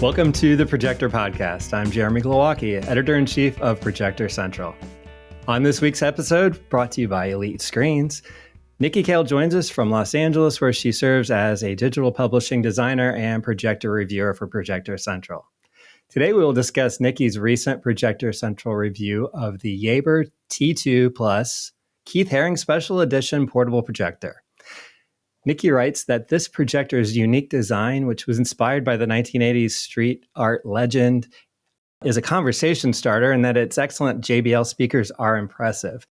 Welcome to the Projector Podcast. I'm Jeremy Glowacki, Editor-in-Chief of ProjectorCentral. On this week's episode, brought to you by Elite Screens, Nikki Kahl joins us from Los Angeles, where she serves as a digital publishing designer and projector reviewer for ProjectorCentral. Today, we will discuss Nikki's recent ProjectorCentral review of the Yaber T2 Plus Keith Haring Special Edition portable projector. Nikki writes that this projector's unique design, which was inspired by the 1980s street art legend, is a conversation starter and that its excellent JBL speakers are impressive.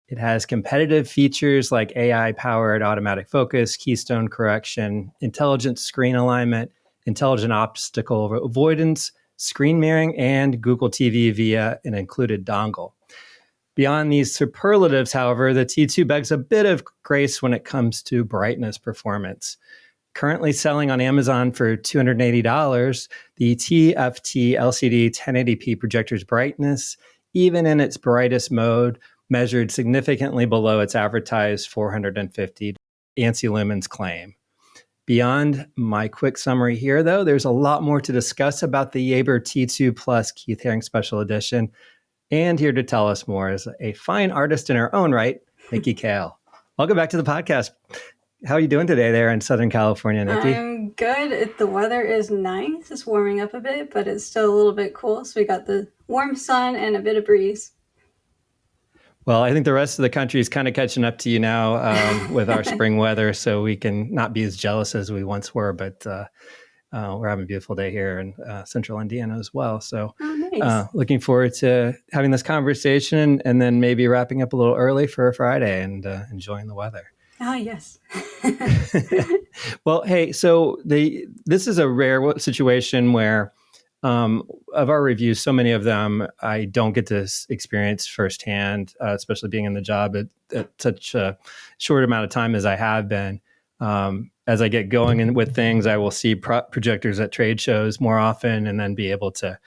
It has competitive features like AI-powered automatic focus, keystone correction, intelligent screen alignment, intelligent obstacle avoidance, screen mirroring, and Google TV via an included dongle. Beyond these superlatives, however, the T2 begs a bit of grace when it comes to brightness performance. Currently selling on Amazon for $280, the TFT LCD 1080p projector's brightness, even in its brightest mode, measured significantly below its advertised 450 ANSI lumens claim. Beyond my quick summary here, though, there's a lot more to discuss about the Yaber T2 Plus Keith Haring Special Edition. And here to tell us more is a fine artist in her own right, Nikki Kahl. Welcome back to the podcast. How are you doing today there in Southern California, Nikki? I'm good. The weather is nice. It's warming up a bit, but it's still a little bit cool. So we got the warm sun and a bit of breeze. Well, I think the rest of the country is kind of catching up to you now with our spring weather, so we can not be as jealous as we once were, but we're having a beautiful day here in central Indiana as well. So nice. Looking forward to having this conversation and then maybe wrapping up a little early for a Friday and enjoying the weather. Ah, yes. Well, hey, so this is a rare situation where of our reviews, so many of them I don't get to experience firsthand, especially being in the job at such a short amount of time as I have been. As I get going in with things, I will see projectors at trade shows more often and then be able to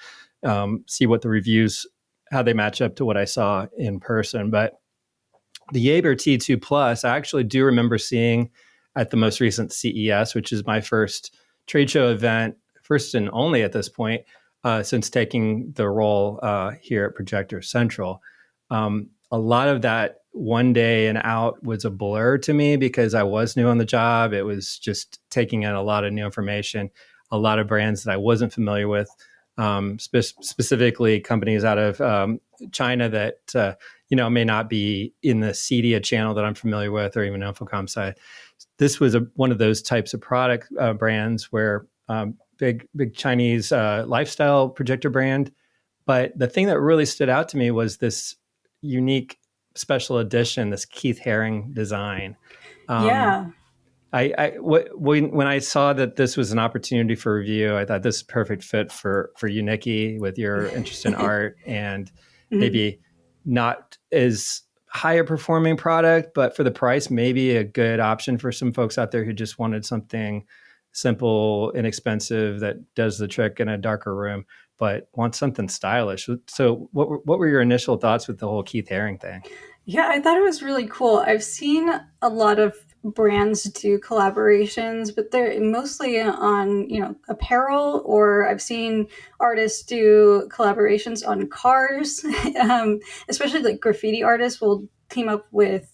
see what the reviews, how they match up to what I saw in person. But the Yaber T2 Plus, I actually do remember seeing at the most recent CES, which is my first trade show event, first and only at this point, since taking the role here at ProjectorCentral. A lot of that one day and out was a blur to me because I was new on the job. It was just taking in a lot of new information, a lot of brands that I wasn't familiar with, specifically companies out of China that may not be in the CEDIA channel that I'm familiar with, or even Infocom side. This was one of those types of product brands where big Chinese lifestyle projector brand. But the thing that really stood out to me was this unique special edition, this Keith Haring design. Yeah. When I saw that this was an opportunity for review, I thought this is a perfect fit for you, Nikki, with your interest in art and maybe not as high a performing product, but for the price, maybe a good option for some folks out there who just wanted something simple, inexpensive, that does the trick in a darker room, but want something stylish. So what were your initial thoughts with the whole Keith Haring thing? Yeah, I thought it was really cool. I've seen a lot of brands do collaborations, but they're mostly on, apparel, or I've seen artists do collaborations on cars, especially like graffiti artists will team up with,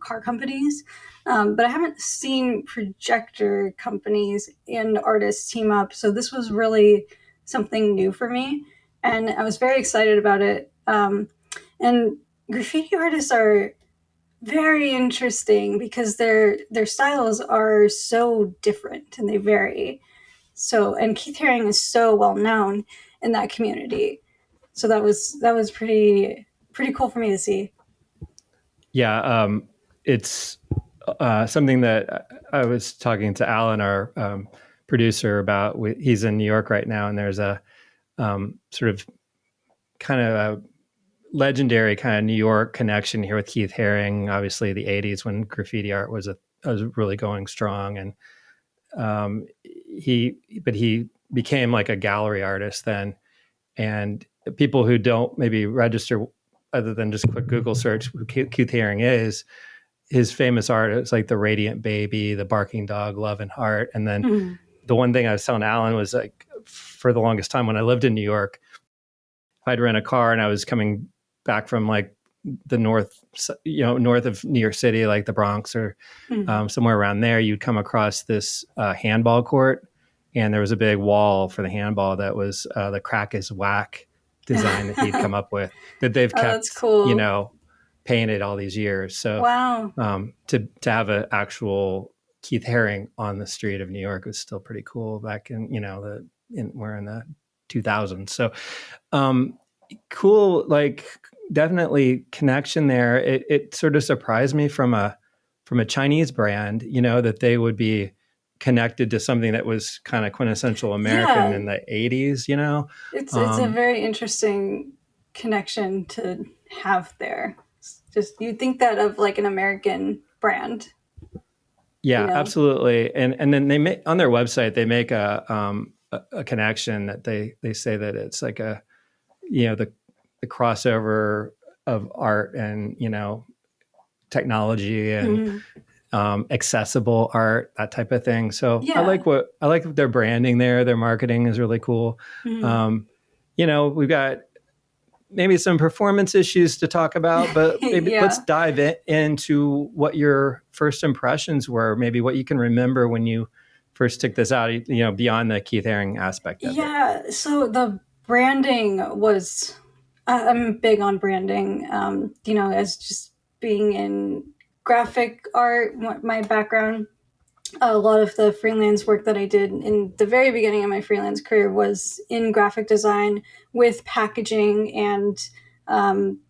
car companies. But I haven't seen projector companies and artists team up. So this was really something new for me. And I was very excited about it. And graffiti artists are very interesting because their styles are so different and they vary. So, and Keith Haring is so well known in that community. So that was pretty cool for me to see. Yeah, it's something that I was talking to Alan, our producer, about. He's in New York right now, and there's a sort of kind of a legendary kind of New York connection here with Keith Haring. Obviously, the '80s when graffiti art was really going strong, and he became like a gallery artist then. And people who don't maybe register other than just a quick Google search, who Keith Haring is, his famous art is like the Radiant Baby, the Barking Dog, Love and Heart. And then the one thing I was telling Alan was like, for the longest time when I lived in New York, if I'd rent a car and I was coming back from like the north of New York City, like the Bronx or somewhere around there, you'd come across this handball court, and there was a big wall for the handball that was the crack is whack design that he'd come up with, that they've kept, that's cool. Painted all these years. So wow. To have an actual Keith Haring on the street of New York was still pretty cool back in, we're in the 2000s. So cool, like definitely connection there. It sort of surprised me from a Chinese brand, that they would be connected to something that was kind of quintessential American in the 80s, It's a very interesting connection to have there. Just you'd think that of like an American brand. Yeah, absolutely. And then they make on their website, they make a connection that they say that it's like the crossover of art and, technology and accessible art, that type of thing. So I like their branding there. Their marketing is really cool. We've got maybe some performance issues to talk about, but maybe let's dive into what your first impressions were, maybe what you can remember when you first took this out, beyond the Keith Haring aspect of it. Yeah, so the branding was, I'm big on branding, as just being in graphic art, my background. A lot of the freelance work that I did in the very beginning of my freelance career was in graphic design with packaging and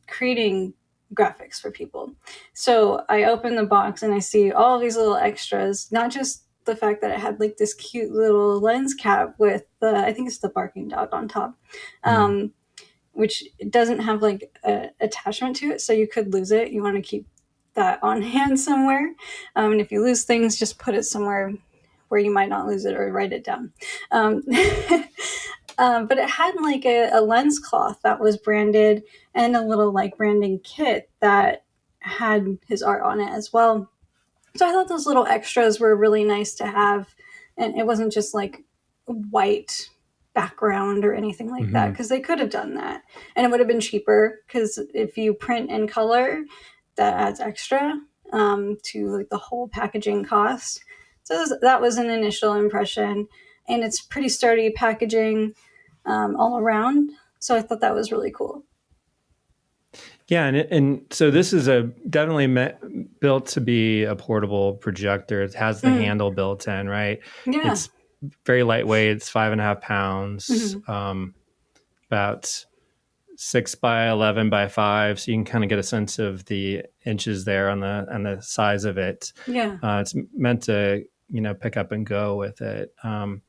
creating graphics for people. So I open the box and I see all of these little extras, not just the fact that it had like this cute little lens cap with I think it's the barking dog on top, which doesn't have like an attachment to it. So you could lose it. You want to keep that on hand somewhere. And if you lose things, just put it somewhere where you might not lose it or write it down. But it had like a lens cloth that was branded and a little like branding kit that had his art on it as well. So I thought those little extras were really nice to have. And it wasn't just like white background or anything like that, because they could have done that. And it would have been cheaper, because if you print in color, that adds extra to like the whole packaging cost. So that was an initial impression, and it's pretty sturdy packaging all around. So I thought that was really cool. Yeah, and so this is definitely built to be a portable projector. It has the handle built in, right? Yeah. It's very lightweight. It's 5.5 pounds, about 6 by 11 by 5, so you can kind of get a sense of the inches there on the size of it. Yeah, it's meant to pick up and go with it, and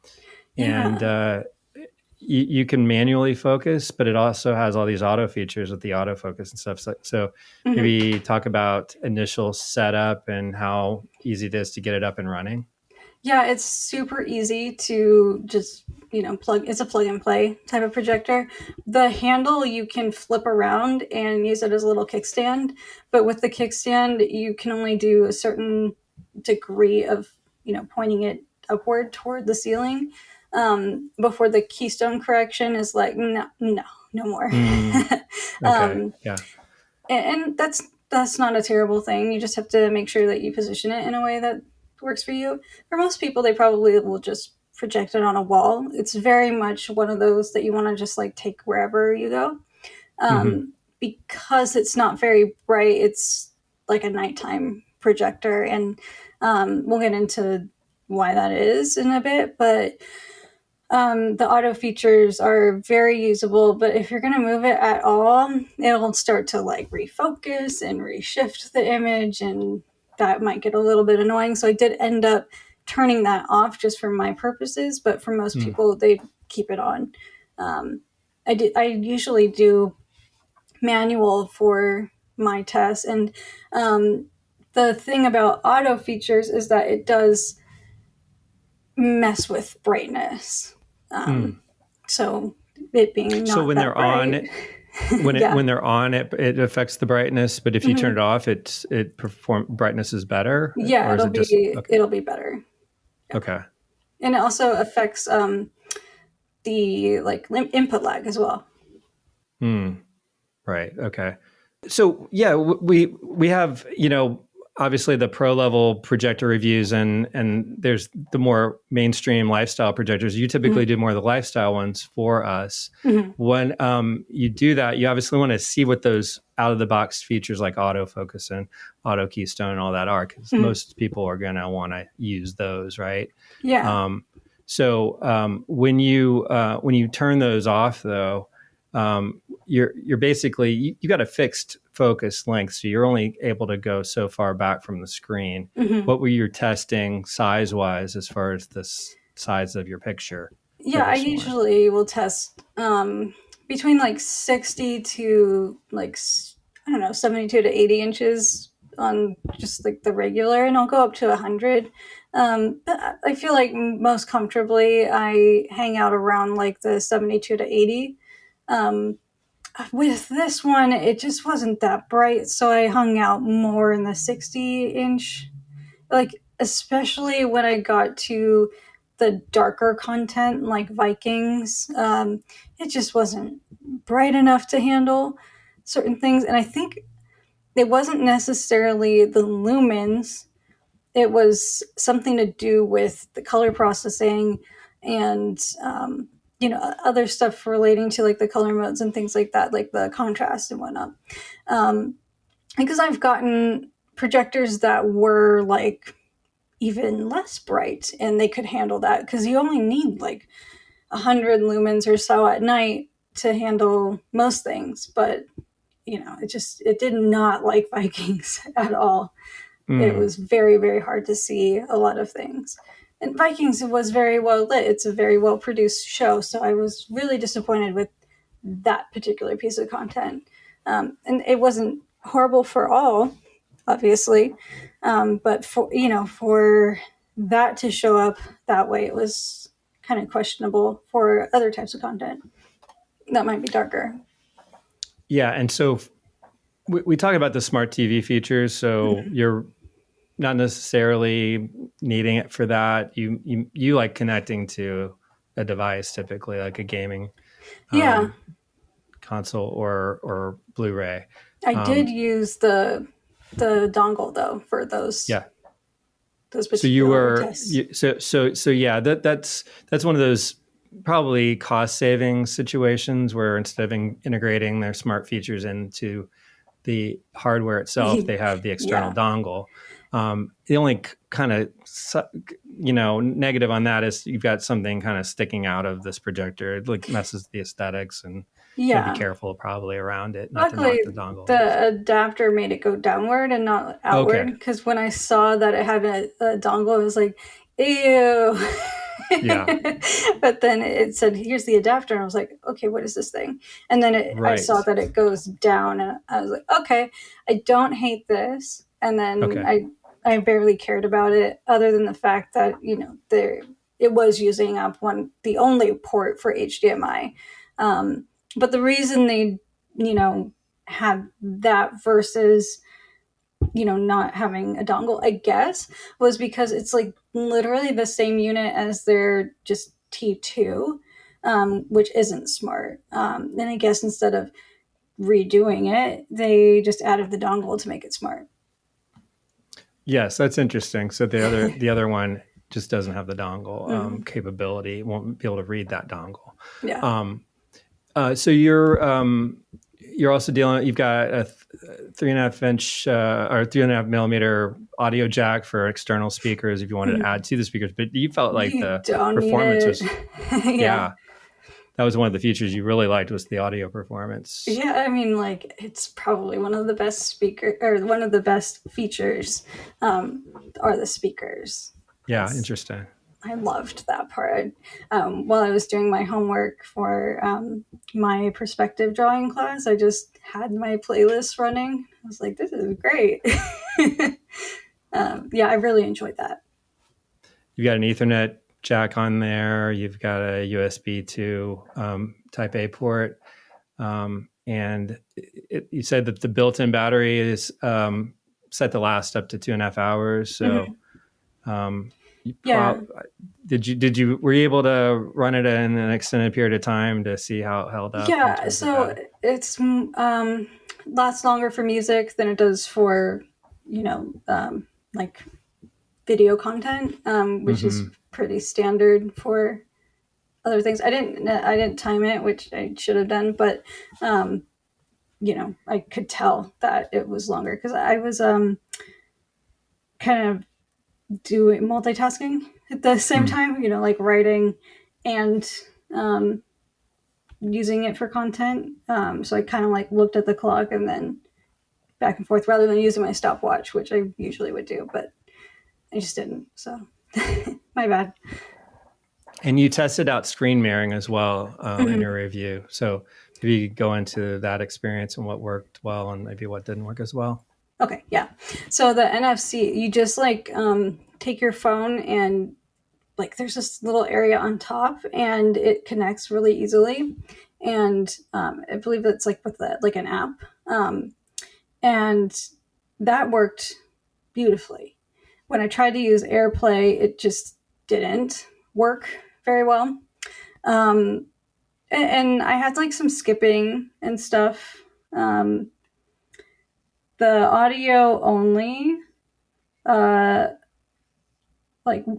you can manually focus, but it also has all these auto features with the autofocus and stuff. So maybe talk about initial setup and how easy it is to get it up and running. Yeah, it's super easy to just, it's a plug and play type of projector. The handle you can flip around and use it as a little kickstand, but with the kickstand, you can only do a certain degree of, pointing it upward toward the ceiling, before the keystone correction is like, no more. Okay. Yeah. And that's not a terrible thing. You just have to make sure that you position it in a way that works for you. For most people, they probably will just project it on a wall. It's very much one of those that you want to just like take wherever you go. Because it's not very bright, it's like a nighttime projector, and we'll get into why that is in a bit, but the auto features are very usable, but if you're going to move it at all, it'll start to like refocus and reshift the image, and that might get a little bit annoying. So I did end up turning that off just for my purposes, but for most people, they keep it on. I usually do manual for my tests, and the thing about auto features is that it does mess with brightness. So it being not so when that they're bright. on, Yeah. when they're on, it affects the brightness, but if you turn it off, brightness is better, Yeah, or is it just okay? it'll be better. Yeah. Okay. And it also affects the like input lag as well. Right. Okay. So yeah, we have, obviously the pro level projector reviews, and there's the more mainstream lifestyle projectors. You typically do more of the lifestyle ones for us. When you do that, you obviously want to see what those out of the box features like autofocus and auto keystone and all that are, because most people are going to want to use those, right? Yeah. So when you turn those off, though, you're basically you got a fixed focus length, so you're only able to go so far back from the screen. What were you testing size wise as far as the size of your picture? Yeah, I usually will test between like 60 to like, I don't know, 72 to 80 inches on just like the regular, and I'll go up to 100. But I feel like most comfortably I hang out around like the 72 to 80. With this one, it just wasn't that bright, so I hung out more in the 60-inch, like especially when I got to the darker content like Vikings. It just wasn't bright enough to handle certain things, and I think it wasn't necessarily the lumens. It was something to do with the color processing and other stuff relating to like the color modes and things like that, like the contrast and whatnot. Because I've gotten projectors that were like even less bright and they could handle that, because you only need like 100 lumens or so at night to handle most things. But it did not like Vikings at all. It was very, very hard to see a lot of things. And Vikings was very well lit. It's a very well produced show. So I was really disappointed with that particular piece of content. And it wasn't horrible for all, obviously. But for that to show up that way, it was kind of questionable for other types of content that might be darker. Yeah. And so we talk about the smart TV features. So you're not necessarily needing it for that. You like connecting to a device, typically like a gaming console or Blu-ray. I did use the dongle though for those. Yeah. Those particular tests. So yeah, that's one of those probably cost saving situations where instead of integrating their smart features into the hardware itself, they have the external dongle. The only kind of negative on that is you've got something kind of sticking out of this projector. It like messes the aesthetics, and be careful probably around it. Not Luckily, to knock the dongle. The adapter made it go downward and not outward. Because when I saw that it had a dongle, I was like, ew. Yeah. But then it said, here's the adapter. And I was like, okay, what is this thing? And then I saw that it goes down, and I was like, okay, I don't hate this. And then I barely cared about it, other than the fact that, it was using up the only port for HDMI. But the reason they, had that versus, not having a dongle, I guess, was because it's like literally the same unit as their just T2, which isn't smart. And I guess instead of redoing it, they just added the dongle to make it smart. Yes, that's interesting. So the other one just doesn't have the dongle capability. It won't be able to read that dongle. Yeah. So you're also dealing. You've got a 3.5 inch or 3.5 millimeter audio jack for external speakers if you wanted to add to the speakers. But you felt like the performance was that was one of the features you really liked, was the audio performance. Yeah, I mean, like, it's probably one of the best one of the best features are the speakers. Yeah, interesting. I loved that part. While I was doing my homework for my perspective drawing class, I just had my playlist running. I was like, this is great. I really enjoyed that. You've got an Ethernet jack on there. You've got a USB 2 Type A port. and you said that the built-in battery is set to last up to 2.5 hours. So you Yeah. were you able to run it in an extended period of time to see how it held up in Yeah. terms of So battery? it's lasts longer for music than it does for, like video content, which is pretty standard for other things. I didn't time it, which I should have done, but I could tell that it was longer because I was kind of doing multitasking at the same time, like writing and using it for content. So I kind of like looked at the clock and then back and forth rather than using my stopwatch, which I usually would do, but I just didn't. So my bad. And you tested out screen mirroring as well in your review. So maybe you could go into that experience and what worked well and maybe what didn't work as well. Okay, yeah. So the NFC, you just like take your phone and like there's this little area on top and it connects really easily. And I believe it's like with like an app. And that worked beautifully. When I tried to use AirPlay, it just didn't work very well. And I had like some skipping and stuff. The audio only, like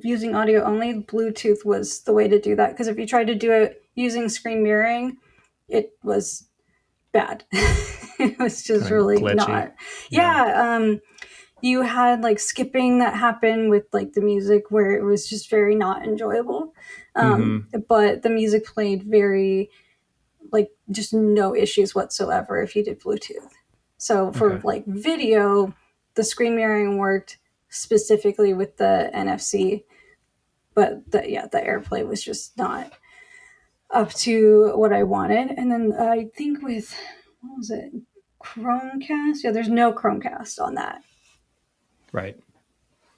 using audio only, Bluetooth was the way to do that. Because if you tried to do it using screen mirroring, it was bad. It was just really glitchy. not. Yeah. You had like skipping that happened with like the music where it was just very not enjoyable. But the music played very like just no issues whatsoever if you did Bluetooth. So for like video, the screen mirroring worked specifically with the NFC, but the AirPlay was just not up to what I wanted. And then I think with, what was it, Chromecast? Yeah, there's no Chromecast on that. Right.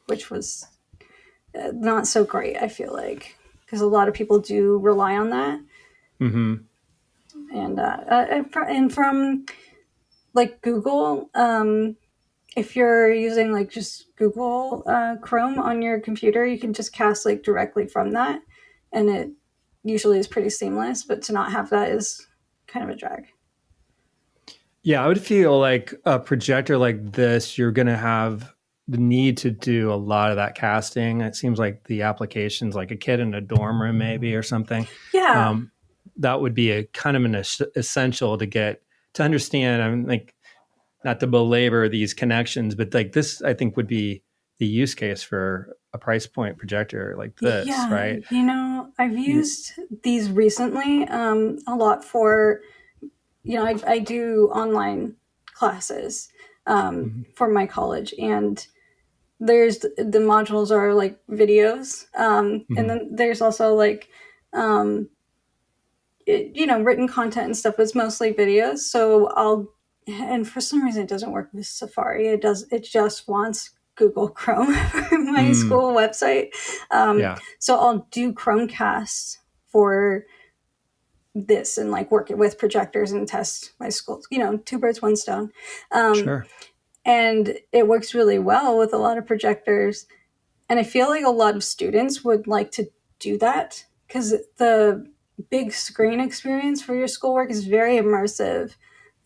Which was not so great, I feel like, because a lot of people do rely on that. And from like Google, if you're using like just Google Chrome on your computer, you can just cast like directly from that, and it usually is pretty seamless. But to not have that is kind of a drag. Yeah, I would feel like a projector like this, you're going to have the need to do a lot of that casting. It seems like the applications, like a kid in a dorm room, maybe or something. Yeah. That would be a kind of an essential to understand. I mean, like, not to belabor these connections, but like this, I think would be the use case for a price point projector like this, right? I've used these recently a lot for, I do online classes for my college, and there's the modules are like videos, and then there's also like written content and stuff. It's mostly videos, so and for some reason it doesn't work with Safari. It just wants Google Chrome for my school website. So I'll do Chromecast for this and like work it with projectors and test my school, two birds, one stone. Sure. And it works really well with a lot of projectors. And I feel like a lot of students would like to do that because the big screen experience for your schoolwork is very immersive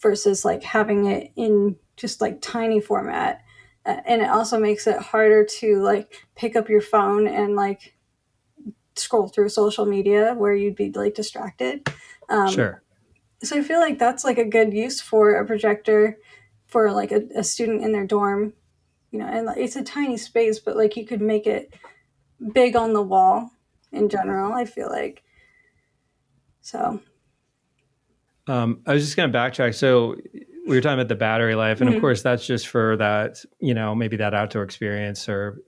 versus like having it in just like tiny format. And it also makes it harder to like pick up your phone and like scroll through social media where you'd be like distracted. Sure. So I feel like that's like a good use for a projector for like a student in their dorm, and it's a tiny space, but like you could make it big on the wall in general, I feel like. So. I was just going to backtrack. So we were talking about the battery life, and of course that's just for that, maybe that outdoor experience or,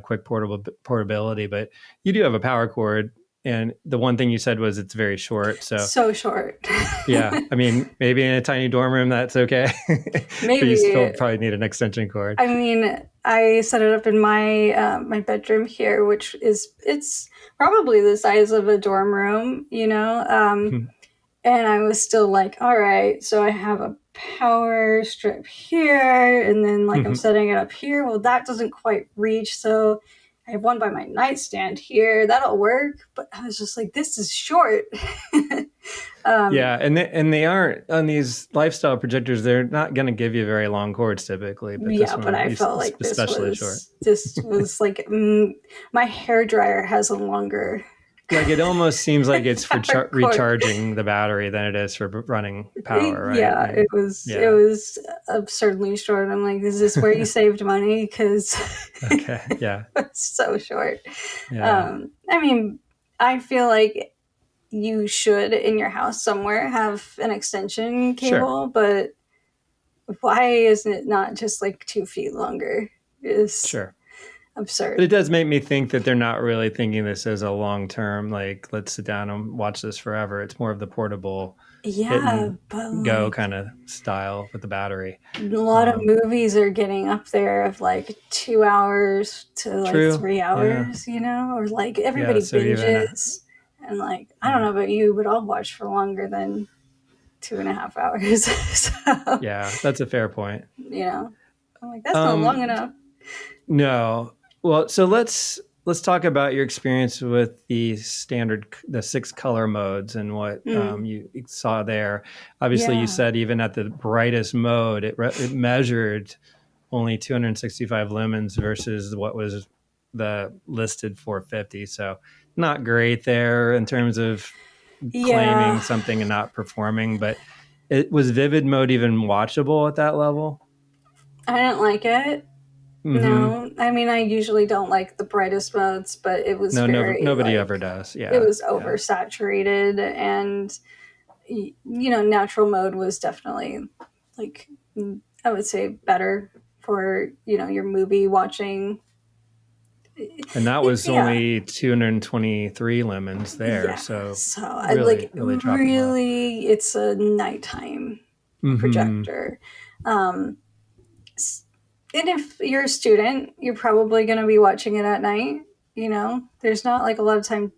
quick portability, but you do have a power cord. And the one thing you said was it's very short. So short. Yeah. I mean, maybe in a tiny dorm room, that's okay. Maybe. But you still probably need an extension cord. I mean, I set it up in my my bedroom here, which it's probably the size of a dorm room, And I was still like, all right, so I have a power strip here, and then like I'm setting it up here. Well, that doesn't quite reach, so I have one by my nightstand here. That'll work. But I was just like, this is short. Yeah, and they aren't on these lifestyle projectors. They're not going to give you very long cords typically, but this Yeah, but one I is felt like especially short. this was like my hair dryer has a longer Like it almost seems like it's for power cord. recharging the battery than it is for running power, right? Yeah, Like, it yeah. was absurdly short. I'm like, is this where you saved money? Because Okay. Yeah. it's so short. Yeah. I mean, I feel like you should in your house somewhere have an extension Sure. cable, but why isn't it not just like 2 feet longer? Is Sure. But absurd. it does make me think that they're not really thinking this as a long term, like, let's sit down and watch this forever. It's more of the portable hit Yeah, and but go like kind of style with the battery. a lot of movies are getting up there of like 2 hours to like True. 3 hours, you know, or like Yeah. everybody So even, binges. And like, I don't know about you, but I'll watch for longer than 2.5 hours. So, yeah, that's a fair point. you know, I'm like, that's not long enough. No. Well, so let's talk about your experience with the 6 color modes and what you saw there. Obviously, you said even at the brightest mode, it measured only 265 lumens versus what was the listed 450. So not great there in terms of claiming Yeah, something and not performing. But it was vivid mode even watchable at that level? I didn't like it. Mm-hmm. No, I mean, I usually don't like the brightest modes, but it was No, very nobody ever like, does. it Yeah. was Yeah. oversaturated, and you know, natural mode was definitely like, I would say better for, you know, your movie watching. And that was Yeah, only 223 lemons there. yeah. So So I really, like, really dropping low. really, it's a nighttime Mm-hmm. projector. Um, and if you're a student, you're probably going to be watching it at night. You know, there's not like a lot of time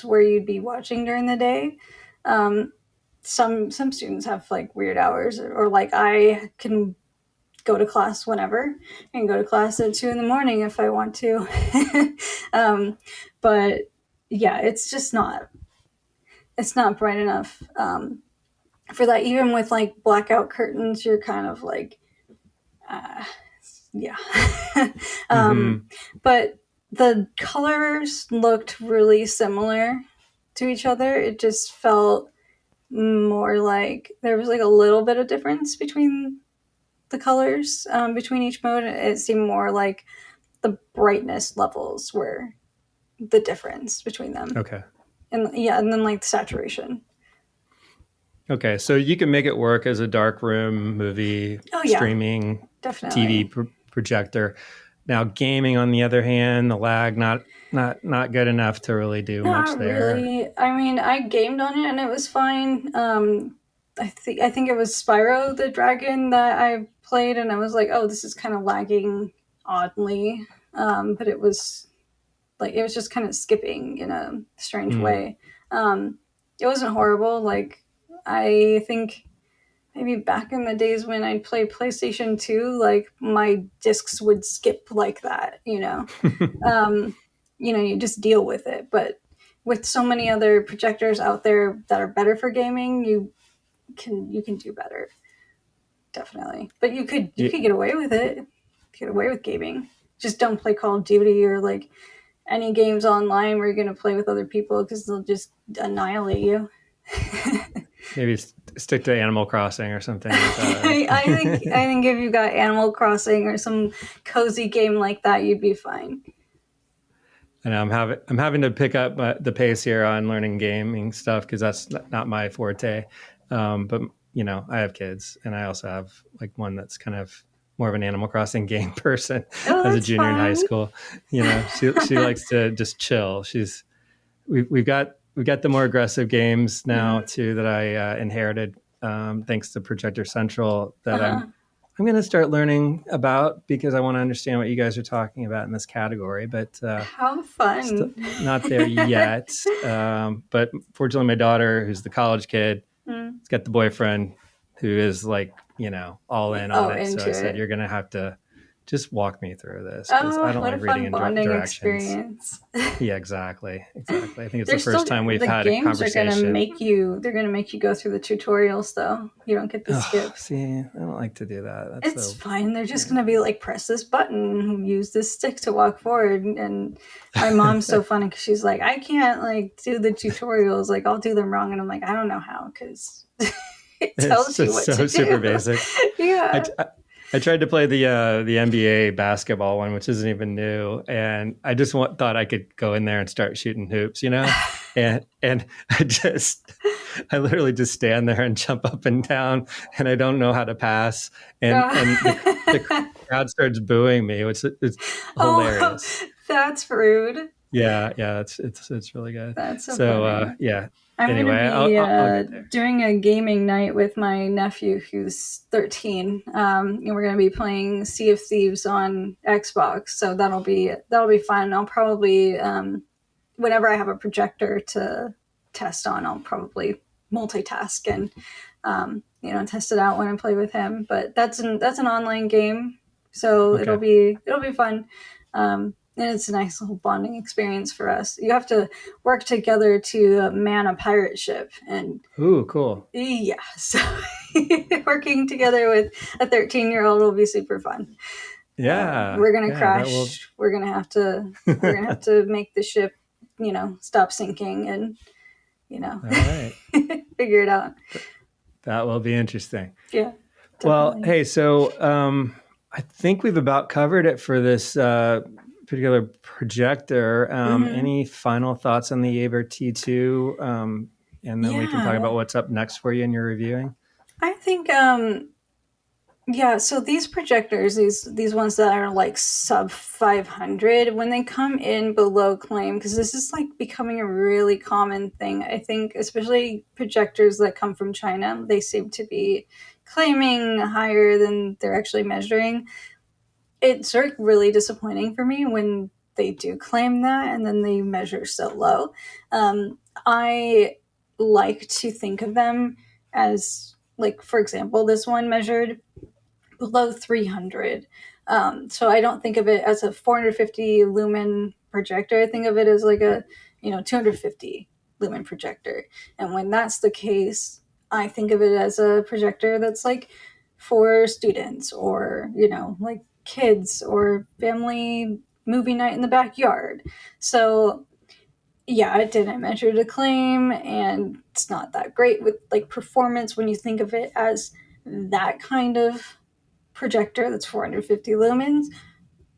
where you'd be watching during the day. Um, some students have like weird hours, or like I can go to class whenever. I can go to class at 2 in the morning if I want to. But yeah, it's not bright enough for that. Even with like blackout curtains, you're kind of like, uh, yeah. Mm-hmm. But the colors looked really similar to each other. It just felt more like there was like a little bit of difference between the colors between each mode. It seemed more like the brightness levels were the difference between them. Okay. And yeah, and then like the saturation. Okay. So you can make it work as a dark room movie Oh yeah, streaming TV definitely. projector. Now gaming, on the other hand, the lag not good enough to really do much Not there. really. I mean, I gamed on it and it was fine. I think it was Spyro the Dragon that I played, and I was like, oh, this is kind of lagging oddly. But it was like, it was just kind of skipping in a strange Mm. way. It wasn't horrible. Like, I think maybe back in the days when I'd play PlayStation 2, like my discs would skip like that, you know. You know, you just deal with it. But with so many other projectors out there that are better for gaming, you can do better, definitely. But you Yeah, could get away with it. Get away with gaming. Just don't play Call of Duty or like any games online where you're going to play with other people, because they'll just annihilate you. maybe stick to Animal Crossing or something like that, I right? think if you got Animal Crossing or some cozy game like that, you'd be fine. And I'm having to pick up the pace here on learning gaming stuff because that's not my forte. But you know, I have kids, and I also have like one that's kind of more of an Animal Crossing game person Oh, as a that's junior in high fun. school. You know, she likes to just chill. We've got the more aggressive games now Mm, too that I inherited thanks to Projector Central that uh-huh. I'm going to start learning about because I want to understand what you guys are talking about in this category. But How still fun. not there yet. But fortunately, my daughter, who's the college kid, Mm. He's got the boyfriend who is like, all in on it. So Into I said, it. you're going to have to just walk me through this because I don't What a like reading fun in bonding directions. experience. Yeah, exactly. I think it's They're the first still time we've the had a games are gonna conversation. make you. They're gonna make you go through the tutorials, though. You don't get to skip. See, I don't like to do that. That's It's fine. They're just gonna be like, press this button, use this stick to walk forward. And my mom's so funny because she's like, I can't like do the tutorials. Like I'll do them wrong, and I'm like, I don't know how because it tells it's you what so to do. super basic. Yeah. I tried to play the NBA basketball one, which isn't even new, and I just thought I could go in there and start shooting hoops, and I literally just stand there and jump up and down, and I don't know how to pass, and the crowd starts booing me, which is hilarious. That's rude. Yeah, it's really good. That's so funny. Yeah. I'm Anyway, going to I'll get there. be doing a gaming night with my nephew who's 13. And we're going to be playing Sea of Thieves on Xbox. So that'll be fun. I'll probably, whenever I have a projector to test on, I'll probably multitask and, test it out when I play with him. But that's an online game. So Okay. it'll be fun. And it's a nice little bonding experience for us. You have to work together to man a pirate ship. And Ooh, cool. yeah, so working together with a 13-year-old will be super fun. Yeah. We're going to crash. We're going to have to make the ship, stop sinking and, All right. figure it out. That will be interesting. Yeah. Definitely. Well, hey, so I think we've about covered it for this particular projector. Any final thoughts on the Yaber T2? And then we can talk about what's up next for you in your reviewing. I think, so these projectors, these ones that are like sub 500, when they come in below claim, because this is like becoming a really common thing, I think, especially projectors that come from China, they seem to be claiming higher than they're actually measuring. It's sort of really disappointing for me when they do claim that and then they measure so low. I like to think of them as, like, for example, this one measured below 300. So I don't think of it as a 450 lumen projector. I think of it as like a 250 lumen projector. And when that's the case, I think of it as a projector that's like for students or like kids or family movie night in the backyard. So yeah, I did. I measured a claim, and it's not that great with like performance when you think of it as that kind of projector that's 450 lumens.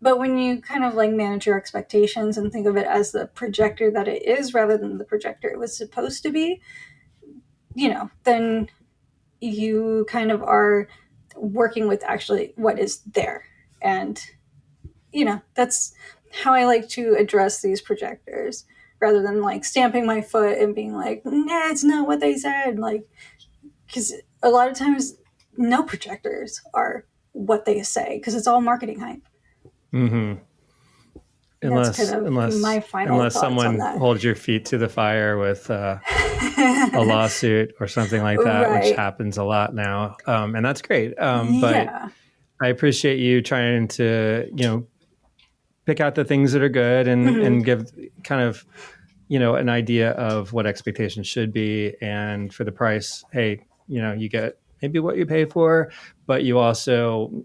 But when you kind of like manage your expectations and think of it as the projector that it is rather than the projector it was supposed to be, then you kind of are working with actually what is there. And, that's how I like to address these projectors rather than like stamping my foot and being like, nah, it's not what they said. Like, because a lot of times no projectors are what they say because it's all marketing hype. Mm-hmm. Unless someone holds your feet to the fire with a lawsuit or something like that, right, which happens a lot now, and that's great. But I appreciate you trying to pick out the things that are good and give kind of an idea of what expectations should be, and for the price, hey, you get maybe what you pay for, but you also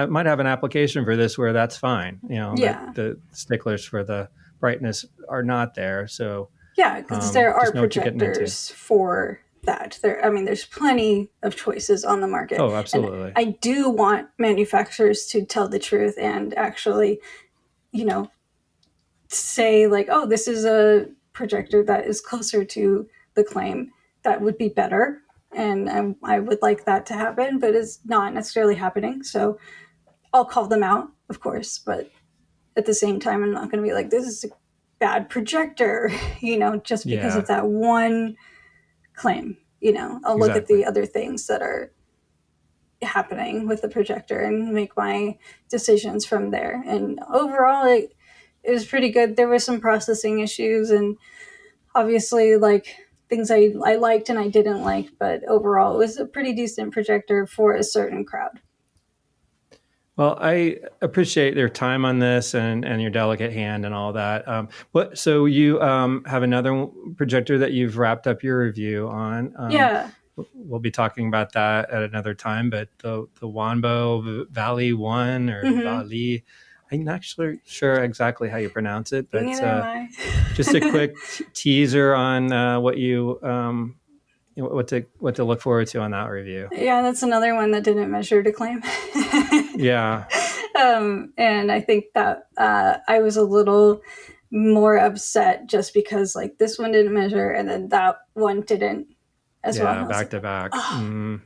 might have an application for this where that's fine. The sticklers for the brightness are not there. So because there are projectors for that. There's plenty of choices on the market. Oh, absolutely. And I do want manufacturers to tell the truth and actually, say like, oh, this is a projector that is closer to the claim. That would be better. And I would like that to happen, but it's not necessarily happening. So I'll call them out, of course, but at the same time, I'm not going to be like, this is a bad projector, just because of that one claim. I'll look at the other things that are happening with the projector and make my decisions from there. And overall, it was pretty good. There were some processing issues, and obviously, like, things I liked and I didn't like, but overall it was a pretty decent projector for a certain crowd. Well, I appreciate your time on this and your delicate hand and all that. So you have another projector that you've wrapped up your review on. Yeah. We'll be talking about that at another time, but the Wanbo Valley 1 or Valley, I'm not sure exactly how you pronounce it, but Neither am I. just a quick teaser on what you what to look forward to on that review. Yeah, that's another one that didn't measure to claim. Yeah. And I think that I was a little more upset just because like this one didn't measure and then that one didn't as well. Yeah, back to back.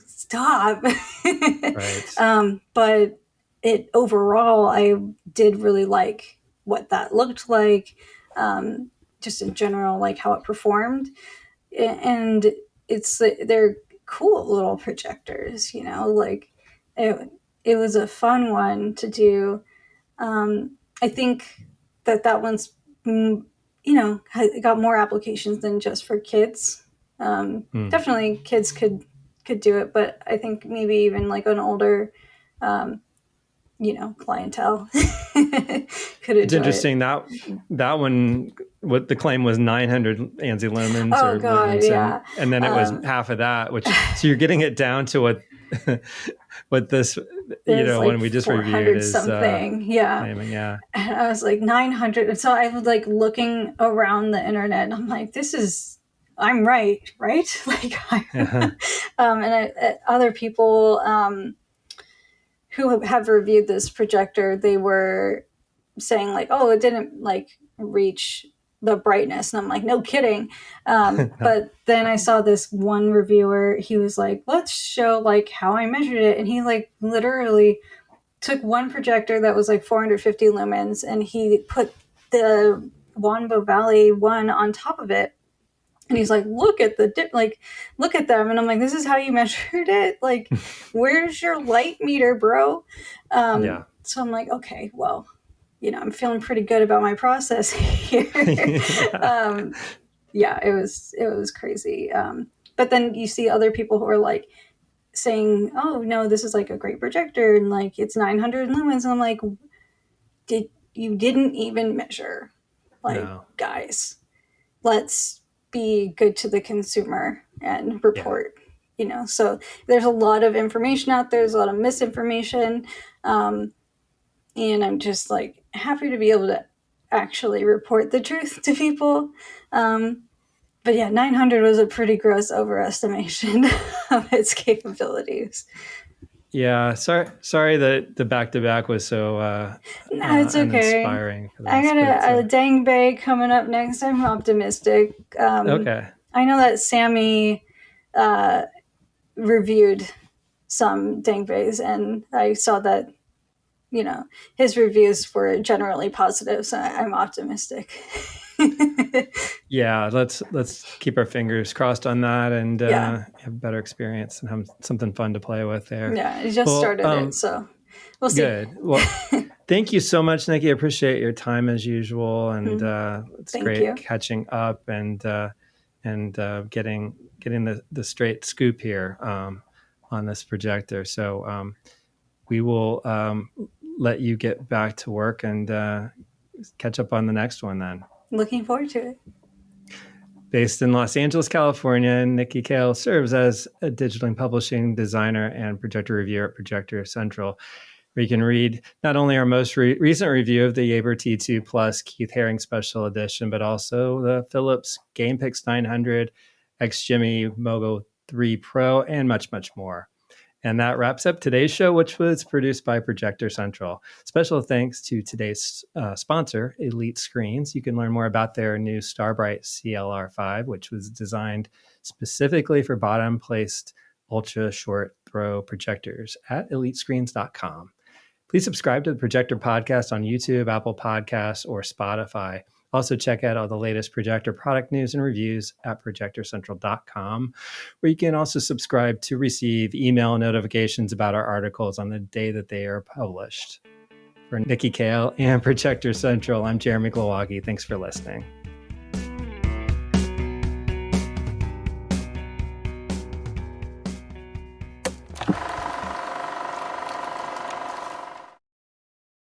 Stop. Right. But it overall, I did really like what that looked like. Just in general, like how it performed. And they're cool little projectors, like it was a fun one to do. I think that one's, got more applications than just for kids. Definitely kids could do it, but I think maybe even like an older, clientele could enjoy. It's interesting that one. What the claim was 900 ANSI lumens God, lumens, yeah. and then it was half of that. So you're getting it down to what this like when we just reviewed is something. claiming, yeah. And I was like 900. And so I was like looking around the internet, and I'm like, I'm right? Like, and other people who have reviewed this projector, they were saying like, oh, it didn't like reach the brightness. And I'm like, no kidding. But then I saw this one reviewer, he was like, let's show like how I measured it. And he like literally took one projector that was like 450 lumens and he put the Wanbo Valley one on top of it. And he's like, look at look at them. And I'm like, this is how you measured it? Like, where's your light meter, bro? Yeah. So I'm like, okay, well, I'm feeling pretty good about my process here. Yeah, it was crazy. But then you see other people who are like saying, oh no, this is like a great projector and like it's 900 lumens. And I'm like, you didn't even measure. Like, no. Guys, let's be good to the consumer and report. Yeah. So there's a lot of information out there. There's a lot of misinformation. And I'm just like happy to be able to actually report the truth to people. But yeah, 900 was a pretty gross overestimation of its capabilities. Yeah, sorry that the back-to-back was so it's okay. Uninspiring. I got a dang bay coming up next. I'm optimistic. Okay. I know that Sammy reviewed some dang bays, and I saw that his reviews were generally positive, so I'm optimistic. Yeah, let's keep our fingers crossed on that and have a better experience and have something fun to play with there. Yeah, I just started it, so we'll see. Good. Well, thank you so much, Nikki. I appreciate your time as usual, and it's great catching up and getting the straight scoop here on this projector. So we will let you get back to work and catch up on the next one then. Looking forward to it. Based in Los Angeles, California, Nikki Kahl serves as a digital publishing designer and projector reviewer at ProjectorCentral, where you can read not only our most recent review of the Yaber T2 Plus Keith Haring Special Edition, but also the Philips GamePix 900, X-Jimmy Mogo 3 Pro, and much, much more. And that wraps up today's show, which was produced by ProjectorCentral. Special thanks to today's sponsor, Elite Screens. You can learn more about their new Starbright CLR5, which was designed specifically for bottom-placed ultra short throw projectors at elitescreens.com. Please subscribe to the Projector Podcast on YouTube, Apple Podcasts, or Spotify. Also, check out all the latest Projector product news and reviews at ProjectorCentral.com, where you can also subscribe to receive email notifications about our articles on the day that they are published. For Nikki Kahl and Projector Central, I'm Jeremy Glowacki. Thanks for listening.